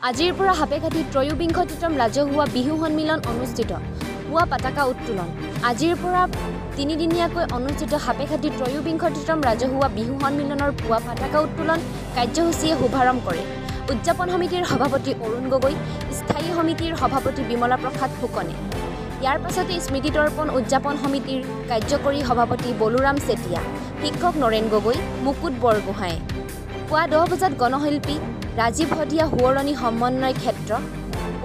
আজিৰ পৰা হাপেখাতি ত্ৰয়োবিংশতিতম ৰাজহুৱা বিহু সন্মিলন অনুষ্ঠিত পুৱা পতাকা উত্তোলন আজিৰ পৰা তিনিদিনীয়াকৈ অনুষ্ঠিত হাপেখাতি ত্ৰয়োবিংশতিতম ৰাজহুৱা বিহু সন্মিলনৰ পুৱা পতাকা উত্তোলন কাৰ্যসূচীয়ে শুভাৰম্ভ কৰে উদযাপন সমিতিৰ সভাপতি অৰুণ গগৈ স্থায়ী সমিতিৰ সভাপতি বিমলা প্ৰসাদ ফুকনে ইয়াৰ পাছতে স্মৃতি তৰ্পণ উদযাপন সমিতিৰ কাৰ্যকৰী সভাপতি বলুৰাম চেতিয়া শিক্ষক নৰেন গগৈ মুকুট বৰগোহাঁই পুৱা 10 বজাত গণশিল্পী ৰাজীৱ হদিয়া হুৱৰণী সমন্বয় ক্ষেত্ৰ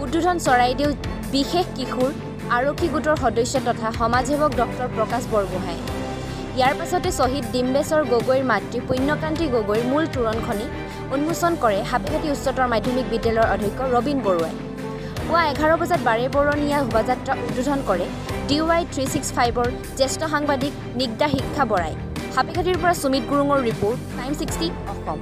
উদ্বোধন চৰাইদেউ বিশেষ কিশোৰ আৰক্ষী গোটৰ সদস্য তথা সমাজসেৱক ডক্টৰ প্ৰকাশ বৰগোহাঁই ইয়াৰ পাছতে শ্বহীদ ডিম্বেশ্বৰ গগৈৰ মাতৃ পুণ্যকান্তি গগৈৰ মূল তোৰণখনি উন্মোচন কৰে হাপেখাতি উচ্চতৰ মাধ্যমিক বিদ্যালয়ৰ অধ্যক্ষ ৰবীন বৰুৱাই পুৱা 11 বজাত বাৰেবৰণীয়া শোভাযাত্ৰা উদ্বোধন কৰে DY 365ৰ জ্যেষ্ঠ সাংবাদিক নিগদা শিক্ষা বৰাই হাপেখাতিৰ পৰা সুমিত গুৰুঙৰ ৰিপৰ্ট টাইম 60 অসম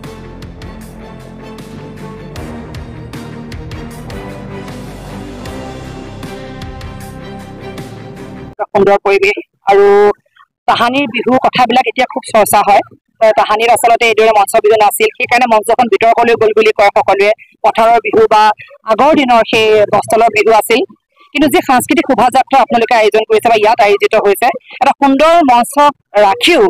সুন্দৰ পৰিৱেশ আৰু তাহানিৰ বিহু কথাবিলাক এতিয়া খুব চৰ্চা হয় তাহানিৰ আচলতে এইদৰে মঞ্চ বিহু নাছিল সেইকাৰণে মঞ্চখন বিতৰ্কলৈ গ'ল বুলি কয় সকলোৱে পথাৰৰ বিহু বা আগৰ দিনৰ সেই বস্ত্ৰৰ বিহু আছিল কিন্তু যি সাংস্কৃতিক শোভাযাত্ৰা আপোনালোকে আয়োজন কৰিছে বা ইয়াত আয়োজিত হৈছে এটা সুন্দৰ মঞ্চ ৰাখিও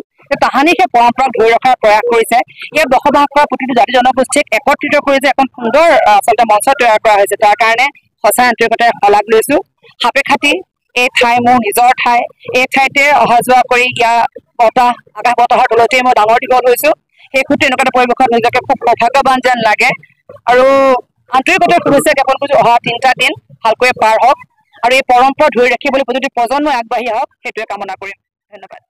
তাহানি সেই পৰম্পৰাক ধৰি ৰখাৰ প্ৰয়াস কৰিছে ইয়াত বসবাস কৰা প্ৰতিটো জাতি জনগোষ্ঠীক একত্ৰিত কৰি যে এখন সুন্দৰ আচলতে মঞ্চ তৈয়াৰ কৰা হৈছে তাৰ কাৰণে সঁচাই আন্তৰিকতাৰে শলাগ লৈছো হাপেখাতি এই ঠাই মোৰ নিজৰ ঠাই এই ঠাইতে অহা যোৱা কৰি ইয়াৰ বতাহ আকাশ বতাহৰ তলতে মই ডাঙৰ দীঘল হৈছো সেই সূত্ৰে এনেকুৱা এটা পৰিৱেশত নিজকে খুব সৌভাগ্যৱান যেন লাগে আৰু আন্তৰিকতাৰে শুভেচ্ছা জ্ঞাপন কৰিছো অহা 3টা দিন ভালকৈ পাৰ হওক আৰু এই পৰম্পৰা ধৰি ৰাখিবলৈ যদি প্ৰজন্ম আগবাঢ়ি আহক সেইটোৱে কামনা কৰিম ধন্যবাদ